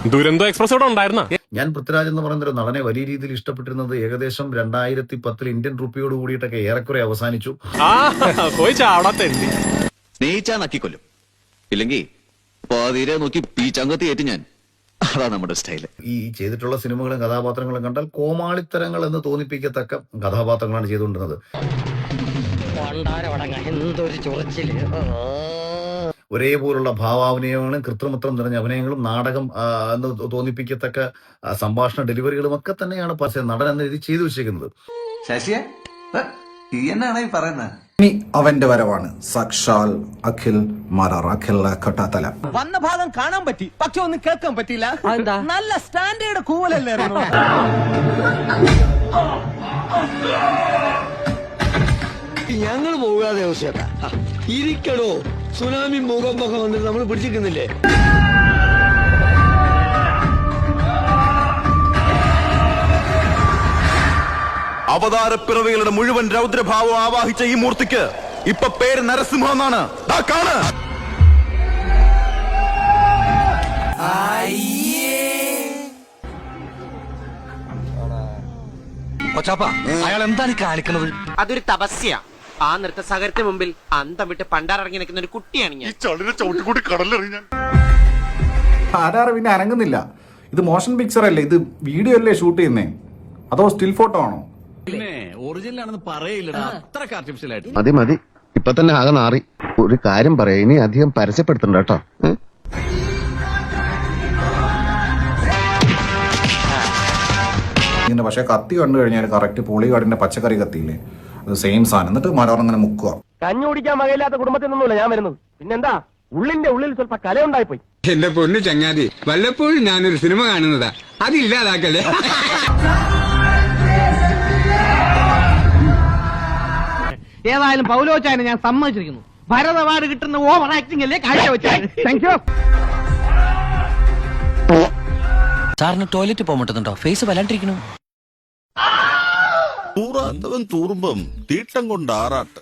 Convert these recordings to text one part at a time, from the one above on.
Duronto express ഇവിടെ ഉണ്ടായിരുന്ന. ഞാൻ പൃഥ്വിരാജ് എന്ന് പറയുന്ന ഒരു നടനെ വലിയ രീതിയിൽ ഇഷ്ടപ്പെട്ടിരുന്നത് ഏകദേശം 2010 ഇന്ത്യൻ റുപ്പിയോട് കൂടിയിട്ടൊക്കെ ഏറെക്കുറെ അവസാനിച്ചു. പോയി ചാവടത്തെണ്ടി സ്നേഹിച്ചാ നക്കിക്കൊല്ലും, ഇല്ലെങ്കിൽ പാതിരെ നോക്കി പീച്ചങ്കത്തി ഏറ്റ് ഞാൻ. അതാ നമ്മുടെ സ്റ്റൈല്. ഈ ചെയ്തിട്ടുള്ള സിനിമകളും കഥാപാത്രങ്ങളും കണ്ടാൽ കോമാളിത്തരങ്ങൾ എന്ന് തോന്നിപ്പിക്കത്തക്ക കഥാപാത്രങ്ങളാണ് ചെയ്തുകൊണ്ടിരുന്നത്. ഒരേപോലുള്ള ഭാവാഭിനയങ്ങളും കൃത്രിമത്വം നിറഞ്ഞ അഭിനയങ്ങളും നാടകം എന്ന് തോന്നിപ്പിക്കത്തക്ക സംഭാഷണ ഡെലിവറികളും ഒക്കെ തന്നെയാണ് നടൻ എന്ന രീതി ചെയ്തു വെച്ചിരിക്കുന്നത്. ശശിയെ എന്നാണ് ഈ പറയുന്നത്? ഇനി അവന്റെ വരവാണ്. സാക്ഷാൽ അഖിൽ മാരാർ, അഖിൽ കട്ടാത്തല. വന്ന ഭാഗം കാണാൻ പറ്റി, പക്ഷെ ഒന്നും കേൾക്കാൻ പറ്റിയില്ല. നല്ല സ്റ്റാൻഡേർഡ് കൂവലല്ലായിരുന്നു. ഞങ്ങൾ പോകാതെ ഇരിക്കടോ, സുനാമി മുഖം വന്നിട്ട് നമ്മൾ പിടിച്ചിരിക്കുന്നില്ലേ? അവതാരപ്പിറവികളുടെ മുഴുവൻ രൗദ്രഭാവം ആവാഹിച്ച ഈ മൂർത്തിക്ക് ഇപ്പൊ പേര് നരസിംഹ എന്നാണ്. അയാൾ എന്താണ് കാണിക്കുന്നത്? അതൊരു തപസ്യ. ആ നൃത്ത സഹകരണത്തിന് മുമ്പിൽ അന്തം വിട്ട് പണ്ടാറിറങ്ങി നിൽക്കുന്ന ഒരു കുട്ടിയാണ് ഞാൻ. ചവിട്ടിക്കൂടി കടലെറിയാൻ ആരാറ് പിന്നെ അനങ്ങുന്നില്ല. ഇത് മോഷൻ പിക്ചർ അല്ലേ, ഇത് വീഡിയോ അല്ലേ ഷൂട്ട് ചെയ്യുന്നേ, അതോ സ്റ്റിൽ ഫോട്ടോ ആണോ? ഒറിജിനലാണെന്ന് പറയില്ലടാ, അത്രക്ക് ആർട്ടിഫിഷ്യൽ ആയിട്ട്. മതി മതി, ഇപ്പൊ തന്നെ ആകെ നാറി. ഒരു കാര്യം പറയാ, ഇനി അധികം പരസ്യപ്പെടുത്തണ്ട കേട്ടോ. ഇങ്ങനെ പക്ഷെ കത്തി കണ്ടു കഴിഞ്ഞാൽ കറക്റ്റ് പുളികാടിന്റെ പച്ചക്കറി കത്തിയില്ലേ, അത് സെയിം സാധനം. എന്നിട്ട് മരം അങ്ങനെ മുക്കുക. കഞ്ഞി കുടിക്കാൻ വകയില്ലാത്ത കുടുംബത്തിൽ നിന്നല്ല ഞാൻ വരുന്നത്. പിന്നെന്താ, ഉള്ളിന്റെ ഉള്ളിൽ സ്വല്പ കലയുണ്ടായി പോയി. എന്റെ പൊന്നു ചങ്ങാതി, വല്ലപ്പോഴും ഞാനൊരു സിനിമ കാണുന്നതാ, അതില്ലാതാക്കല്ലേ. ഏതായാലും പൗലോച്ചായനെ ഞാൻ സമ്മതിച്ചിരിക്കുന്നു. ഭരത് അവാർഡ് കിട്ടുന്ന ഓവർ ആക്ടിംഗ് അല്ലേ കാഴ്ചവെച്ചത്. Thank you. സാറിന് ടോയ്ലറ്റ് പോകുന്നുണ്ടോ? ഫേസ് വല്ലാണ്ടിരിക്കണു. തൂറാത്തവൻ തൂറുമ്പം തീട്ടം കൊണ്ട് ആറാട്ട്.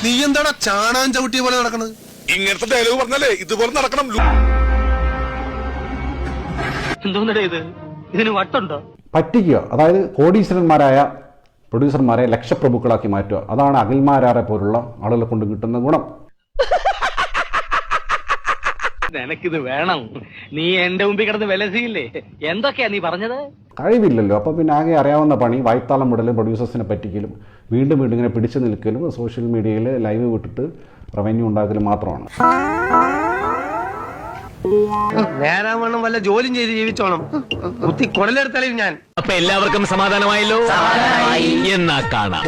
നീ എന്താടാ ചാണാൻ ചവിട്ടിയ പോലെ നടക്കണത്? ഇങ്ങനത്തെ ഡയലോഗ് പറഞ്ഞാലേ ഇതുപോലെ നടക്കണം. എന്തോന്നടേ ഇത്, ഇതിന് വട്ടുണ്ടോ? പറ്റിക്കുക, അതായത് കോടീശ്വരന്മാരായ പ്രൊഡ്യൂസർമാരെ ലക്ഷപ്രഭുക്കളാക്കി മാറ്റുക. അതാണ് അഖിൽമാരാറെ പോലുള്ള ആളുകളെ കൊണ്ട് കിട്ടുന്ന ഗുണം. നിനക്കിത് വേണം. നീ എന്റെ മുമ്പിൽ കിടന്ന് വിലസിയില്ലേ? എന്തൊക്കെയാ നീ പറഞ്ഞത്? കഴിവില്ലല്ലോ, അപ്പൊ പിന്നെ ആകെ അറിയാവുന്ന പണി വായ്ത്താളം വിടലും പ്രൊഡ്യൂസേഴ്സിനെ പറ്റിക്കലും വീണ്ടും വീണ്ടും ഇങ്ങനെ പിടിച്ചു നിൽക്കലും സോഷ്യൽ മീഡിയയിൽ ലൈവ് വിട്ടിട്ട് റവന്യൂ ഉണ്ടാക്കലും മാത്രമാണ്. നേരാവണ്ണം വല്ല ജോലിയും ചെയ്ത് ജീവിച്ചോണം. കുത്തി കുടലെടുത്തളയും ഞാൻ. അപ്പൊ എല്ലാവർക്കും സമാധാനമായല്ലോ. എന്നാ കാണാം.